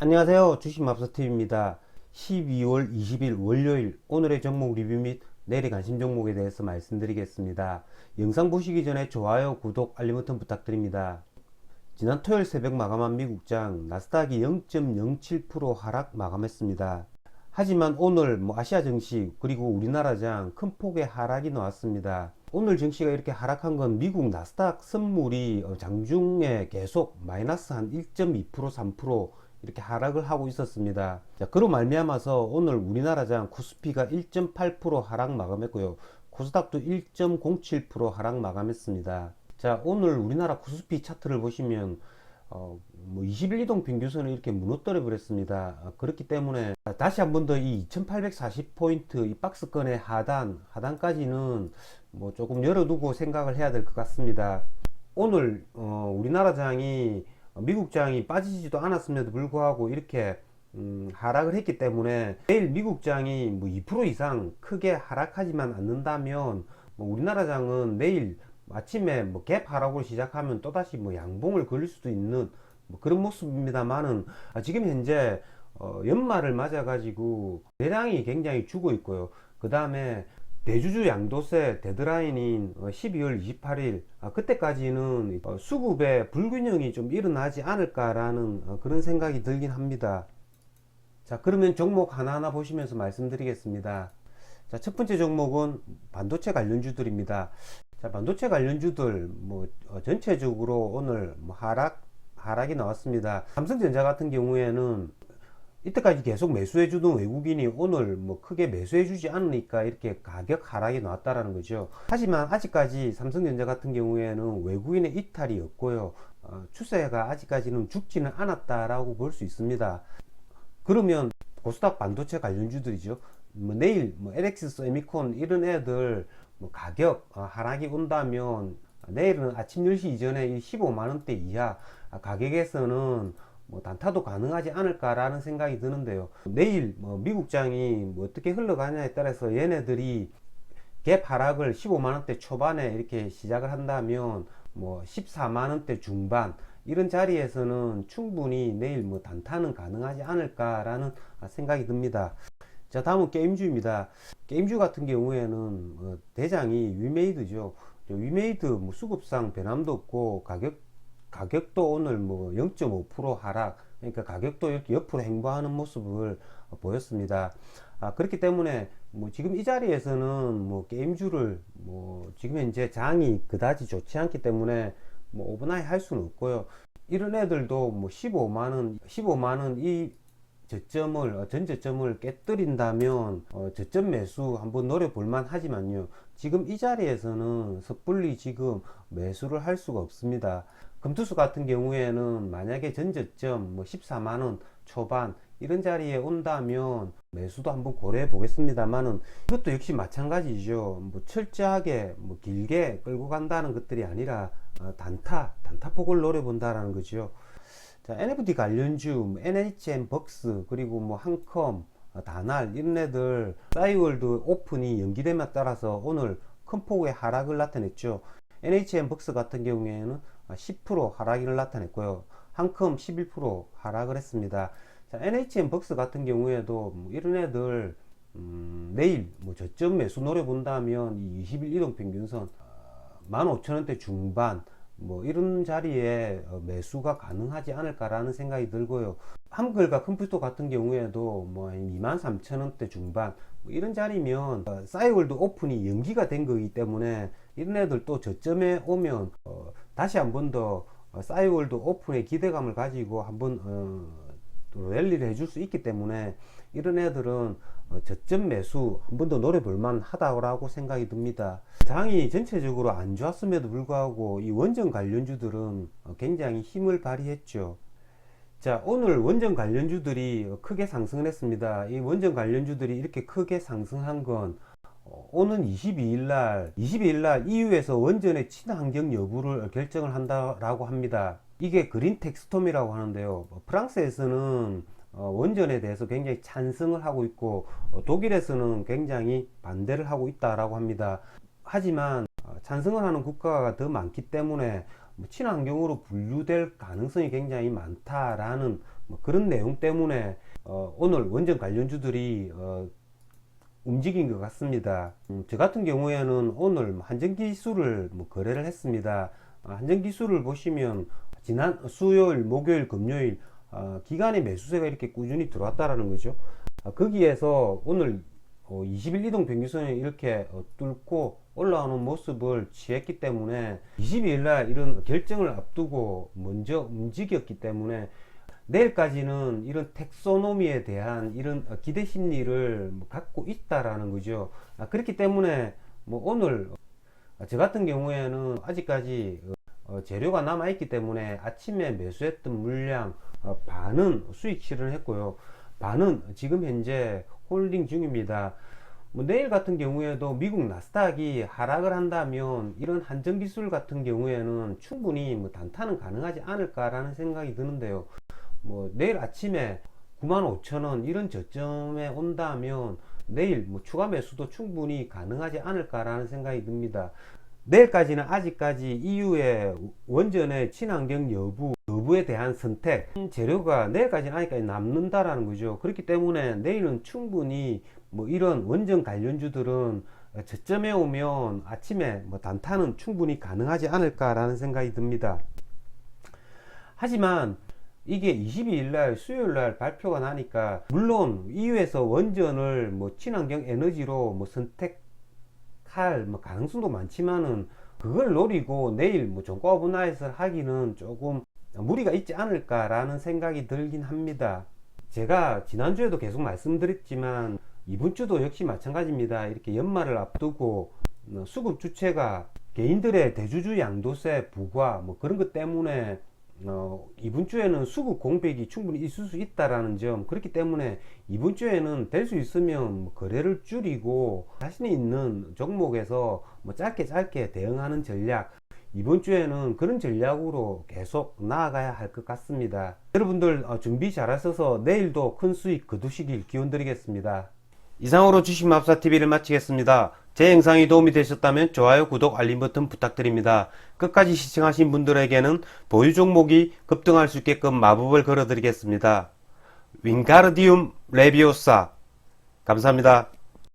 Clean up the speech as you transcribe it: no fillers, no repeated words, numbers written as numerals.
안녕하세요. 주식맘스터TV입니다. 12월 20일 월요일 오늘의 종목 리뷰 및 내일의 관심 종목에 대해서 말씀드리겠습니다. 영상 보시기 전에 좋아요, 구독, 알림 버튼 부탁드립니다. 지난 토요일 새벽 마감한 미국장 나스닥이 0.07% 하락 마감했습니다. 하지만 오늘 아시아 증시 그리고 우리나라장 큰 폭의 하락이 나왔습니다. 오늘 증시가 이렇게 하락한 건 미국 나스닥 선물이 장중에 계속 마이너스 한 1.2% 3% 이렇게 하락을 하고 있었습니다. 자, 그로 말미암아서 오늘 우리나라장 코스피가 1.8% 하락 마감했고요. 코스닥도 1.07% 하락 마감했습니다. 자, 오늘 우리나라 코스피 차트를 보시면 20일 이동 평균선을 이렇게 무너뜨려 버렸습니다. 그렇기 때문에 다시 한 번 더 이 2840포인트 이 박스권의 하단까지는 조금 열어두고 생각을 해야 될 것 같습니다. 오늘 우리나라 장이 미국 장이 빠지지도 않았음에도 불구하고 이렇게 하락을 했기 때문에 내일 미국 장이 2% 이상 크게 하락하지만 않는다면 우리나라 장은 내일 아침에 갭 하락으로 시작하면 또다시 양봉을 그릴 수도 있는 그런 모습입니다만은 지금 현재 연말을 맞아 가지고 대량이 굉장히 죽어 있고요. 그 다음에 대주주 양도세 데드라인인 12월 28일 그때까지는 수급의 불균형이 좀 일어나지 않을까라는 그런 생각이 들긴 합니다. 자, 그러면 종목 하나하나 보시면서 말씀드리겠습니다. 자, 첫 번째 종목은 반도체 관련주들입니다. 자, 반도체 관련주들 전체적으로 오늘 하락이 나왔습니다. 삼성전자 같은 경우에는 이때까지 계속 매수해 주던 외국인이 오늘 크게 매수해 주지 않으니까 이렇게 가격 하락이 나왔다라는 거죠. 하지만 아직까지 삼성전자 같은 경우에는 외국인의 이탈이 없고요. 추세가 아직까지는 죽지는 않았다라고 볼 수 있습니다. 그러면 코스닥 반도체 관련주들이죠. 내일 LX, 세미콘 이런 애들 가격 하락이 온다면 내일은 아침 10시 이전에 15만원대 이하 가격에서는 단타도 가능하지 않을까라는 생각이 드는데요. 내일 미국장이 어떻게 흘러가냐에 따라서 얘네들이 갭 하락을 15만원대 초반에 이렇게 시작을 한다면 14만원대 중반 이런 자리에서는 충분히 내일 단타는 가능하지 않을까라는 생각이 듭니다. 자, 다음은 게임주입니다. 게임주 같은 경우에는 대장이 위메이드죠. 위메이드 수급상 변함도 없고 가격도 오늘 0.5% 하락, 그러니까 가격도 이렇게 옆으로 행보하는 모습을 보였습니다. 그렇기 때문에 지금 이 자리에서는 게임주를 지금 현재 장이 그다지 좋지 않기 때문에 오버나잇 할 수는 없고요. 이런 애들도 15만원 이 전저점을 깨뜨린다면 저점 매수 한번 노려볼 만 하지만요, 지금 이 자리에서는 섣불리 지금 매수를 할 수가 없습니다. 금투수 같은 경우에는 만약에 전저점 14만원 초반 이런 자리에 온다면 매수도 한번 고려해 보겠습니다만은 이것도 역시 마찬가지죠. 철저하게 길게 끌고 간다는 것들이 아니라 단타폭을 노려본다라는 거죠. 자, NFT 관련주 NHN 벅스 그리고 한컴 다날 이런 애들 싸이월드 오픈이 연기됨에 따라서 오늘 큰 폭의 하락을 나타냈죠. NHN 벅스 같은 경우에는 10% 하락을 나타냈고요. 한컴 11% 하락을 했습니다. 자, NHN 벅스 같은 경우에도 이런 애들 내일 저점 매수 노려본다면 이 20일 이동평균선 15,000원대 중반 이런 자리에 매수가 가능하지 않을까라는 생각이 들고요. 한글과 컴퓨터 같은 경우에도 23,000원대 중반 이런 자리면 싸이월드 오픈이 연기가 된 거기 때문에 이런 애들 또 저점에 오면 다시 한 번 더 싸이월드 오픈의 기대감을 가지고 한번 또 랠리를 해줄 수 있기 때문에 이런 애들은 저점 매수 한 번 더 노려볼 만 하다고 생각이 듭니다. 장이 전체적으로 안 좋았음에도 불구하고 이 원전 관련주들은 굉장히 힘을 발휘했죠. 자, 오늘 원전 관련주들이 크게 상승을 했습니다. 이 원전 관련주들이 이렇게 크게 상승한 건 오는 22일날 EU에서 원전의 친환경 여부를 결정을 한다라고 합니다. 이게 그린 텍스톰이라고 하는데요. 프랑스에서는 원전에 대해서 굉장히 찬성을 하고 있고 독일에서는 굉장히 반대를 하고 있다라고 합니다. 하지만 찬성을 하는 국가가 더 많기 때문에 친환경으로 분류될 가능성이 굉장히 많다라는 뭐 그런 내용 때문에 오늘 원전 관련주들이 움직인 것 같습니다. 저 같은 경우에는 오늘 한전기술을 거래를 했습니다. 한전기술을 보시면 지난 수요일, 목요일, 금요일 기간의 매수세가 이렇게 꾸준히 들어왔다라는 거죠. 거기에서 오늘 20일 이동 평균선을 이렇게 뚫고 올라오는 모습을 취했기 때문에 22일 날 이런 결정을 앞두고 먼저 움직였기 때문에 내일까지는 이런 텍소노미에 대한 이런 기대 심리를 갖고 있다라는 거죠. 그렇기 때문에 오늘 저 같은 경우에는 아직까지 재료가 남아 있기 때문에 아침에 매수했던 물량 반은 수익 실현했고요. 반은 지금 현재 홀딩 중입니다. 내일 같은 경우에도 미국 나스닥이 하락을 한다면 이런 한전기술 같은 경우에는 충분히 단타는 가능하지 않을까라는 생각이 드는데요. 내일 아침에 95,000원 이런 저점에 온다면 내일 추가 매수도 충분히 가능하지 않을까라는 생각이 듭니다. 내일까지는 아직까지 이후에 원전의 친환경 여부에 대한 선택, 재료가 내일까지는 아직까지 남는다라는 거죠. 그렇기 때문에 내일은 충분히 이런 원전 관련주들은 저점에 오면 아침에 단타는 충분히 가능하지 않을까라는 생각이 듭니다. 하지만 이게 22일 날 수요일 날 발표가 나니까 물론 EU에서 원전을 친환경 에너지로 선택할 가능성도 많지만은 그걸 노리고 내일 종가 오버나잇을 하기는 조금 무리가 있지 않을까라는 생각이 들긴 합니다. 제가 지난주에도 계속 말씀드렸지만 이번 주도 역시 마찬가지입니다. 이렇게 연말을 앞두고 수급 주체가 개인들의 대주주 양도세 부과 그런 것 때문에 이번 주에는 수급 공백이 충분히 있을 수 있다라는 점, 그렇기 때문에 이번 주에는 될 수 있으면 거래를 줄이고 자신이 있는 종목에서 짧게 대응하는 전략, 이번 주에는 그런 전략으로 계속 나아가야 할 것 같습니다. 여러분들 준비 잘 하셔서 내일도 큰 수익 거두시길 기원드리겠습니다. 이상으로 주식마법사TV를 마치겠습니다. 제 영상이 도움이 되셨다면 좋아요, 구독, 알림 버튼 부탁드립니다. 끝까지 시청하신 분들에게는 보유 종목이 급등할 수 있게끔 마법을 걸어드리겠습니다. 윙가르디움 레비오사. 감사합니다.